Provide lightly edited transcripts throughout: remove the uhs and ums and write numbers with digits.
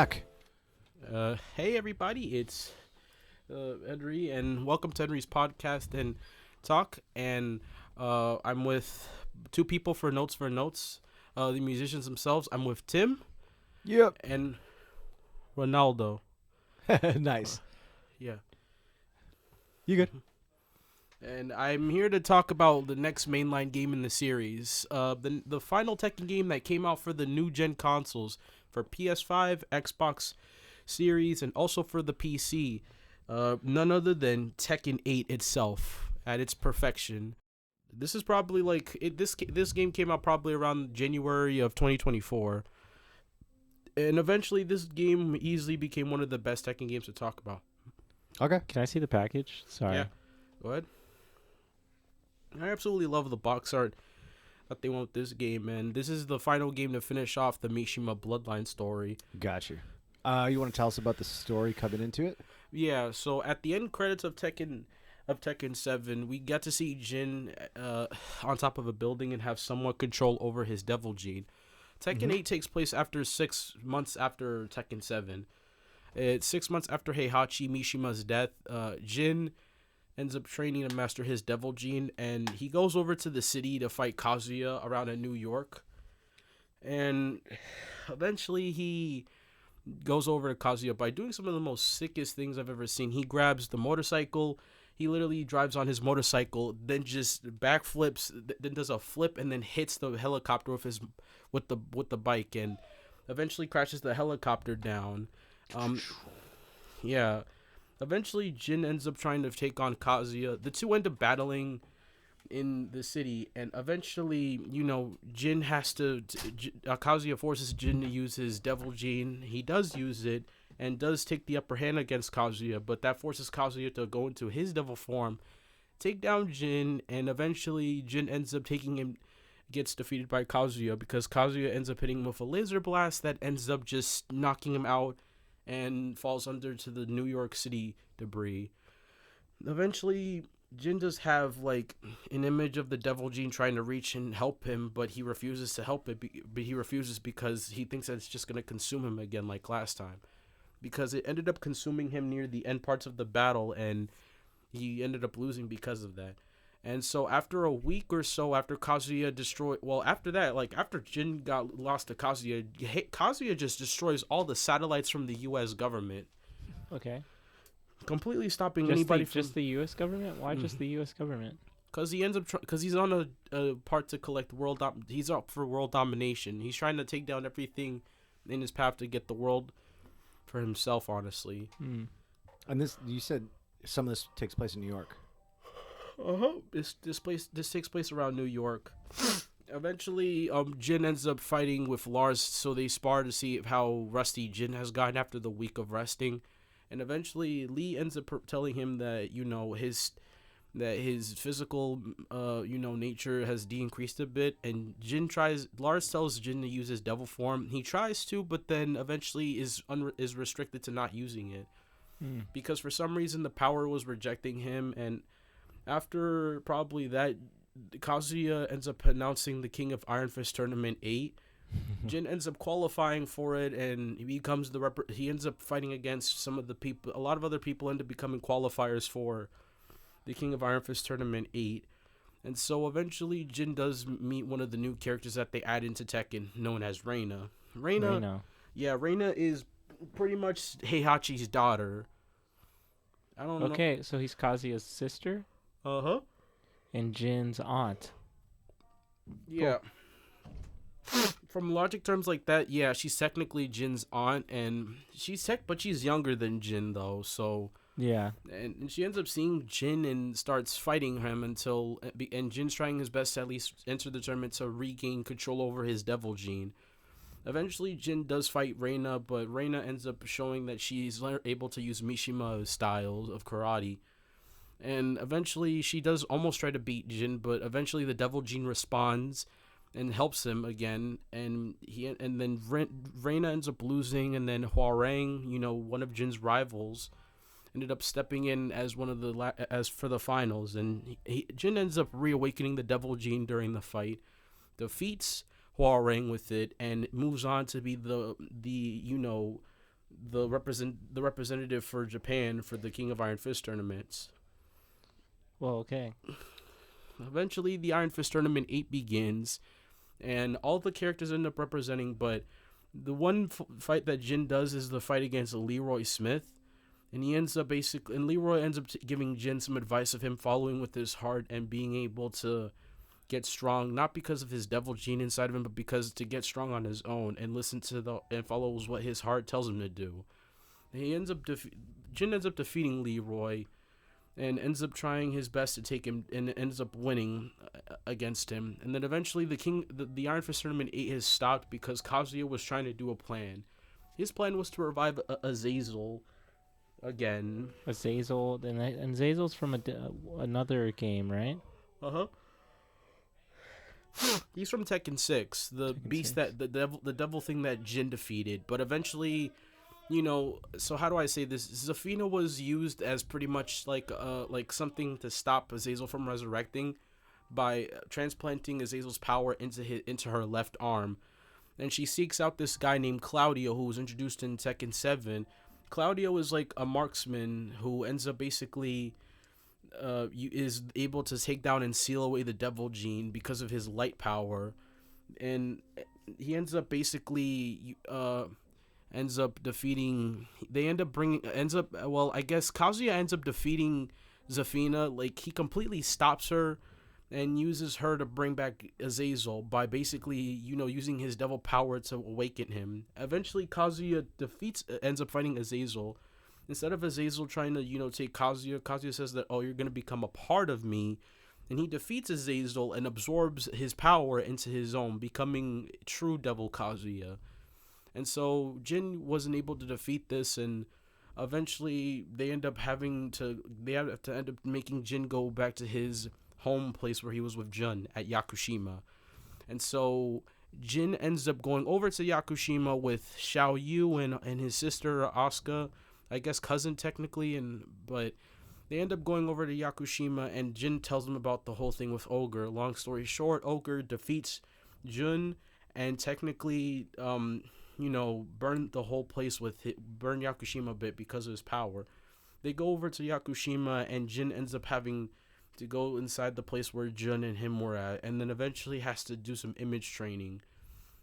back. Hey everybody, it's Henry, and welcome to Henry's podcast and talk. And I'm with two people for notes, the musicians themselves. I'm with Tim Yep. and Ronaldo. Nice. Yeah, You good? and I'm here to talk about the next mainline game in the series. The final Tekken game that came out for the new gen consoles for PS5, Xbox Series, and also for the PC. None other than Tekken 8 itself at its perfection. This is probably this game came out probably around January of 2024, and eventually this game easily became one of the best Tekken games to talk about. Okay. Can I see the package? Sorry. Yeah, go ahead. I absolutely love the box art that they went with this game, and this is the final game to finish off the Mishima Bloodline story. Got you. You want to tell us about the story coming into it? Yeah, so at the end credits of Tekken 7, we get to see Jin on top of a building and have somewhat control over his devil gene. Tekken 8 takes place after 6 months after Tekken 7. It's 6 months after Heihachi Mishima's death. Jin ends up training to master his devil gene, and he goes over to the city to fight Kazuya around in New York. And eventually he goes over to Kazuya by doing some of the most sickest things I've ever seen. He grabs the motorcycle. He literally drives on his motorcycle, then just backflips, then does a flip, and then hits the helicopter with the bike, and eventually crashes the helicopter down. Yeah. Eventually, Jin ends up trying to take on Kazuya. The two end up battling in the city, and eventually, Jin has to Kazuya forces Jin to use his devil gene. He does use it and does take the upper hand against Kazuya, but that forces Kazuya to go into his devil form, take down Jin, and eventually Jin ends up gets defeated by Kazuya because Kazuya ends up hitting him with a laser blast that ends up just knocking him out and falls under to the New York City debris. Eventually, Jin does have an image of the devil gene trying to reach and help him, but he refuses to help it. But he refuses because he thinks that it's just going to consume him again like last time. Because it ended up consuming him near the end parts of the battle, and he ended up losing because of that. And so after a week or so after Kazuya after Jin got lost to Kazuya, Kazuya just destroys all the satellites from the U.S. government. Okay. Completely stopping Just anybody just the U.S. government? Why just the U.S. government? Because he ends up because he's on a part to collect he's up for world domination. He's trying to take down everything in his path to get the world for himself, honestly. Hmm. And you said some of this takes place in New York. This takes place around New York. Eventually, Jin ends up fighting with Lars, so they spar to see how rusty Jin has gotten after the week of resting. And eventually, Lee ends up telling him that his physical nature has decreased a bit, and Lars tells Jin to use his devil form. He tries to, but then eventually is restricted to not using it because for some reason the power was rejecting him. And after probably that, Kazuya ends up announcing the King of Iron Fist Tournament 8. Jin ends up qualifying for it, and he becomes he ends up fighting against some of the people. A lot of other people end up becoming qualifiers for the King of Iron Fist Tournament 8. And so eventually Jin does meet one of the new characters that they add into Tekken, known as Reina. Reina is pretty much Heihachi's daughter. I don't know. Okay, so he's Kazuya's sister? Uh-huh. And Jin's aunt. Yeah. Cool. From logic terms like that, yeah, she's technically Jin's aunt, and but she's younger than Jin, though, so... Yeah. And she ends up seeing Jin and starts fighting him and Jin's trying his best to at least enter the tournament to regain control over his devil gene. Eventually, Jin does fight Reina, but Reina ends up showing that she's able to use Mishima styles of karate. And eventually, she does almost try to beat Jin, but eventually the devil gene responds and helps him again. And then Reina ends up losing, and then Hwoarang, one of Jin's rivals, ended up stepping in as one of as for the finals, and Jin ends up reawakening the devil gene during the fight, defeats Hwoarang with it, and moves on to be the the representative for Japan for the King of Iron Fist tournaments. Well, okay. Eventually, the Iron Fist Tournament 8 begins, and all the characters end up representing, but the one fight that Jin does is the fight against Leroy Smith, and Leroy ends up giving Jin some advice of him following with his heart and being able to get strong, not because of his devil gene inside of him, but because to get strong on his own and and follows what his heart tells him to do. Jin ends up defeating Leroy and ends up trying his best to take him and ends up winning against him. And then eventually the Iron Fist Tournament 8 is stopped because Kazuya was trying to do a plan. His plan was to revive Azazel again. Azazel, and Azazel's from another game, right? Uh-huh. He's from Tekken 6, the Tekken beast 6. that the devil thing that Jin defeated. But eventually, so how do I say this? Zafina was used as pretty much like something to stop Azazel from resurrecting by transplanting Azazel's power into her left arm. And she seeks out this guy named Claudio, who was introduced in Tekken 7. Claudio is like a marksman who ends up basically is able to take down and seal away the devil gene because of his light power, and he ends up basically defeating. I guess Kazuya ends up defeating Zafina. Like, he completely stops her and uses her to bring back Azazel by basically using his devil power to awaken him. Eventually Kazuya ends up fighting Azazel. Instead of Azazel trying to, take Kazuya says that, oh, you're going to become a part of me. And he defeats Azazel and absorbs his power into his own, becoming true Devil Kazuya. And so Jin wasn't able to defeat this, and eventually they have to end up making Jin go back to his home place where he was with Jun at Yakushima. And so Jin ends up going over to Yakushima with Xiao Yu and his sister Asuka, I guess cousin technically, but they end up going over to Yakushima, and Jin tells them about the whole thing with Ogre. Long story short, Ogre defeats Jun and technically burn the whole place burn Yakushima a bit because of his power. They go over to Yakushima, and Jin ends up having to go inside the place where Jun and him were at, and then eventually has to do some image training.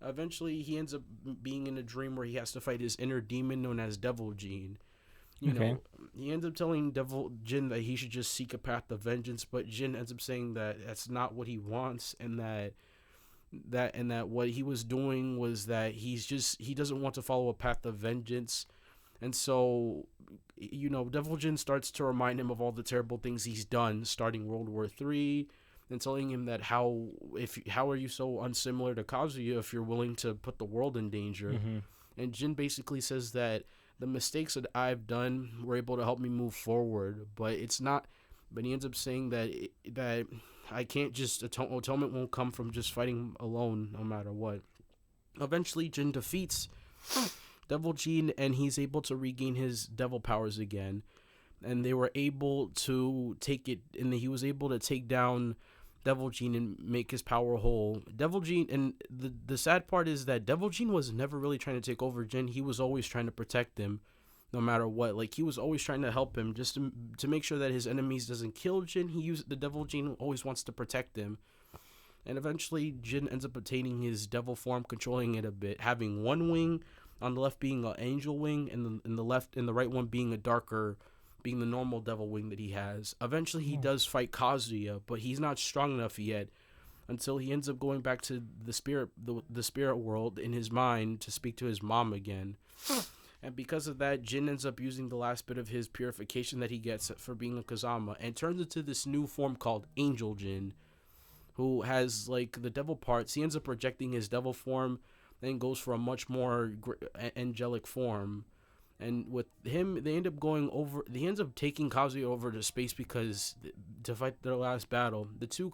Eventually, he ends up being in a dream where he has to fight his inner demon known as Devil Gene. He ends up telling Jin that he should just seek a path of vengeance, but Jin ends up saying that that's not what he wants, and that what he was doing was that he doesn't want to follow a path of vengeance. And so, Devil Jin starts to remind him of all the terrible things he's done, starting World War III, and telling him that how are you so unsimilar to Kazuya if you're willing to put the world in danger. Mm-hmm. And Jin basically says that the mistakes that I've done were able to help me move forward, but it's not. But he ends up saying that I can't just atonement won't come from just fighting alone, no matter what. Eventually, Jin defeats Devil Gene, and he's able to regain his devil powers again. And they were able to take it, and he was able to take down Devil Gene and make his power whole. Devil Gene, and the sad part is that Devil Gene was never really trying to take over Jin. He was always trying to protect him, no matter what. Like, he was always trying to help him, just to make sure that his enemies doesn't kill Jin. The Devil Gene always wants to protect him. And eventually, Jin ends up attaining his devil form, controlling it a bit, having one wing on the left being an angel wing, and the right one being being the normal devil wing that he has. Eventually, he does fight Kazuya, but he's not strong enough yet until he ends up going back to the spirit world in his mind to speak to his mom again. And because of that, Jin ends up using the last bit of his purification that he gets for being a Kazama and turns into this new form called Angel Jin, who has like the devil parts. He ends up rejecting his devil form and goes for a much more angelic form. And with him, he ends up taking Kazuya over to space to fight their last battle. The two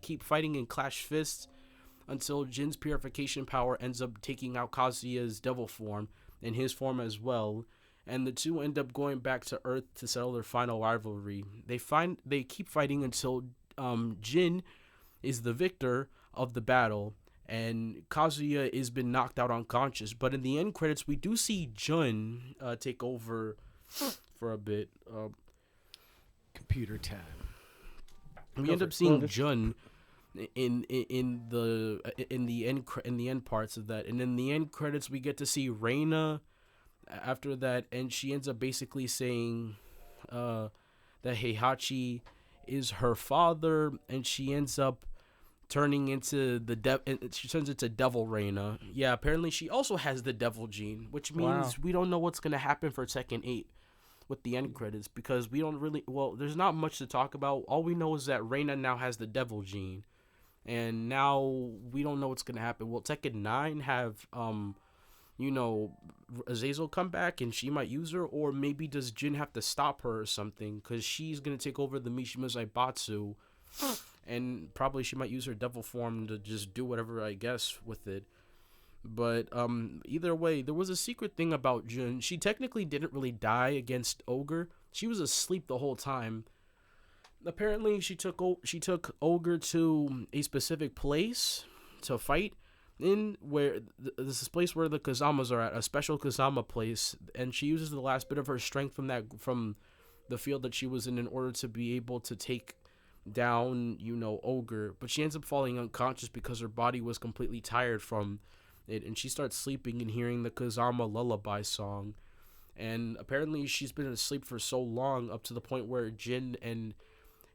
keep fighting and clash fists until Jin's purification power ends up taking out Kazuya's devil form and his form as well. And the two end up going back to Earth to settle their final rivalry. They keep fighting until Jin is the victor of the battle, and Kazuya has been knocked out unconscious. But in the end credits, we do see Jun take over for a bit. Computer time. We end up seeing Jun in the end parts of that, and in the end credits, we get to see Reina after that, and she ends up basically saying that Heihachi is her father, and she ends up turning into she turns into Devil Reina. Yeah, apparently she also has the devil gene, which means we don't know what's gonna happen for Tekken 8 with the end credits, because we don't really, there's not much to talk about. All we know is that Reina now has the devil gene, and now we don't know what's gonna happen. Will Tekken 9 have Azazel come back and she might use her, or maybe does Jin have to stop her or something, because she's gonna take over the Mishima Zaibatsu, and probably she might use her devil form to just do whatever, I guess, with it. But either way, there was a secret thing about Jun. She technically didn't really die against Ogre. She was asleep the whole time. Apparently, she took Ogre to a specific place to fight in, where this is a place where the Kazamas are at, a special Kazama place, and she uses the last bit of her strength from the field that she was in order to be able to take down Ogre. But she ends up falling unconscious because her body was completely tired from it, and she starts sleeping and hearing the Kazama lullaby song. And apparently she's been asleep for so long, up to the point where Jin and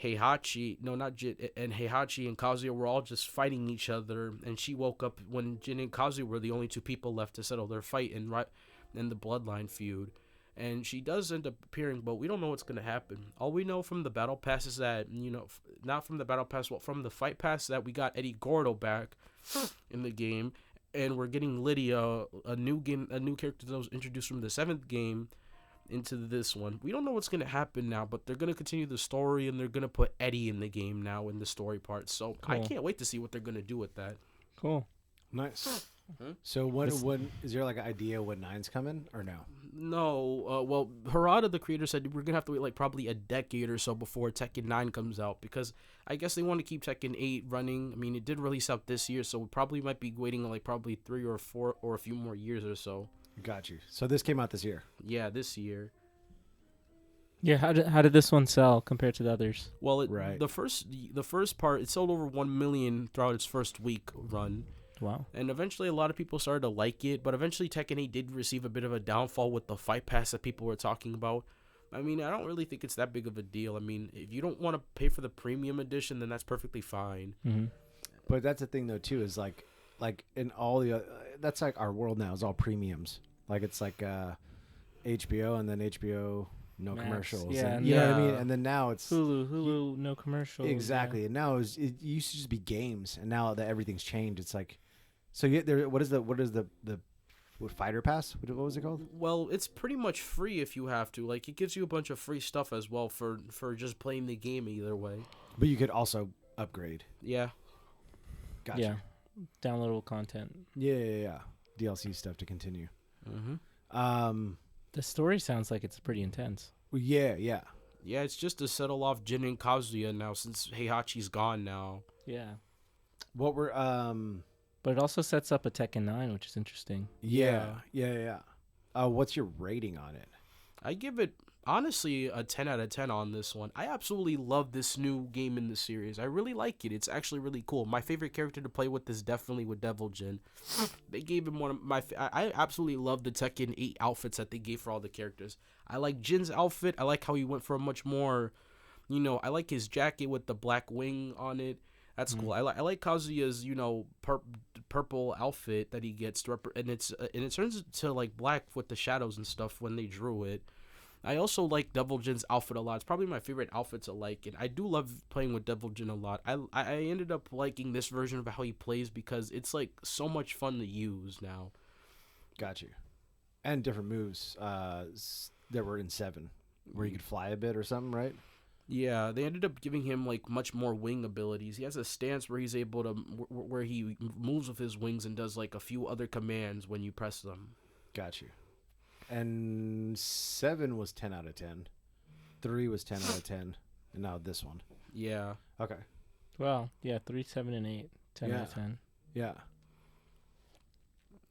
Heihachi and Kazuya were all just fighting each other, and she woke up when Jin and Kazuya were the only two people left to settle their fight in the bloodline feud. And she does end up appearing, but we don't know what's going to happen. All we know from the battle pass is that, not from the battle pass, from the fight pass, that we got Eddie Gordo back in the game, and we're getting Lydia, a new character that was introduced from the 7th game into this one. We don't know what's going to happen now, but they're going to continue the story, and they're going to put Eddie in the game now in the story part. So cool. I can't wait to see what they're going to do with that. Cool. Nice. So when is there like an idea when 9's coming or no? No. Well, Harada, the creator, said we're gonna have to wait like probably a decade or so before Tekken 9 comes out, because I guess they want to keep Tekken 8 running. I mean, it did release out this year, so we probably might be waiting like probably 3 or 4 or a few more years or so. Got you. So this came out this year. Yeah, this year. Yeah, how did this one sell compared to the others? Well, the first part, it sold over 1 million throughout its first week run. Wow. And eventually a lot of people started to like it, but eventually Tekken 8 did receive a bit of a downfall with the fight pass that people were talking about. I mean, I don't really think it's that big of a deal. I mean, if you don't want to pay for the premium edition, then that's perfectly fine. Mm-hmm. But that's the thing, though, too, is like in all the that's like our world now is all premiums. Like it's like HBO and then HBO no Max, commercials. Yeah, and, you know what I mean? And then now it's Hulu no commercials. Exactly. Yeah. And now it used to just be games, and now that everything's changed, it's like. So what is the Fighter Pass? What was it called? Well, it's pretty much free if you have to. Like, it gives you a bunch of free stuff as well for just playing the game either way. But you could also upgrade. Yeah. Gotcha. Yeah. Downloadable content. Yeah. DLC stuff to continue. Mm-hmm. The story sounds like it's pretty intense. Yeah. Yeah, it's just to settle off Jin and Kazuya now, since Heihachi's gone now. Yeah. What were But it also sets up a Tekken 9, which is interesting. Yeah. What's your rating on it? I give it, honestly, a 10 out of 10 on this one. I absolutely love this new game in the series. I really like it. It's actually really cool. My favorite character to play with is definitely with Devil Jin. They gave him one of my... I absolutely love the Tekken 8 outfits that they gave for all the characters. I like Jin's outfit. I like how he went for a much more... I like his jacket with the black wing on it. That's cool. I like Kazuya's, purple outfit that he gets, and it turns to like black with the shadows and stuff when they drew it. I also like Devil Jin's outfit a lot. It's probably my favorite outfit to like, and I do love playing with Devil Jin a lot. I ended up liking this version of how he plays because it's like so much fun to use now. Got you. And different moves that were in 7, where you could fly a bit or something, right? Yeah, they ended up giving him like much more wing abilities. He has a stance where he's able to, where he moves with his wings and does like a few other commands when you press them. Got you. And 7 was 10 out of 10. 3 was 10 out of 10. And now this one. Yeah. Okay. Well, yeah, 3, 7, and 8. 10 out of 10. Yeah.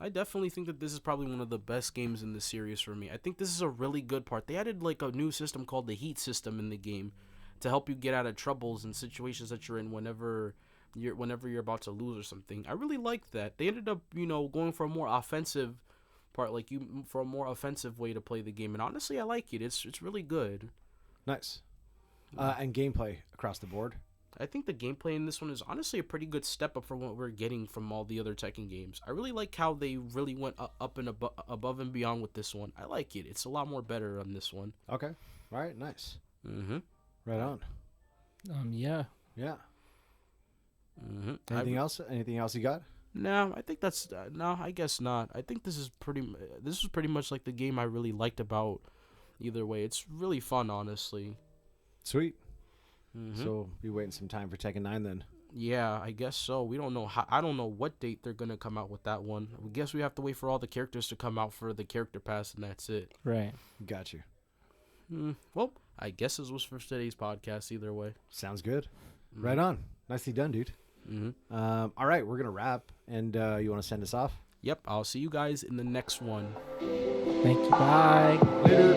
I definitely think that this is probably one of the best games in the series for me. I think this is a really good part. They added like a new system called the heat system in the game to help you get out of troubles and situations that you're in whenever you're about to lose or something. I really liked that. They ended up, going for a more offensive part, for a more offensive way to play the game. And honestly, I like it. It's really good. Nice. And gameplay across the board. I think the gameplay in this one is honestly a pretty good step up from what we're getting from all the other Tekken games. I really like how they really went up and above and beyond with this one. I like it. It's a lot more better on this one. Okay. All right. Nice. Mm-hmm. Right on. Yeah. Yeah. Mm-hmm. Anything else? Anything else you got? No, I think that's no. I guess not. I think this is pretty much like the game I really liked about. Either way, it's really fun, honestly. Sweet. Mm-hmm. So be waiting some time for Tekken 9 then. Yeah, I guess so. We don't know I don't know what date they're gonna come out with that one. I guess we have to wait for all the characters to come out for the character pass, and that's it. Right. Got you. Well, I guess this was for today's podcast. Either way, Sounds good. Mm-hmm. Right on. Nicely done, dude. Mm-hmm. All right, we're gonna wrap, and you want to send us off? Yep. I'll see you guys in the next one. Thank you. Bye. Later.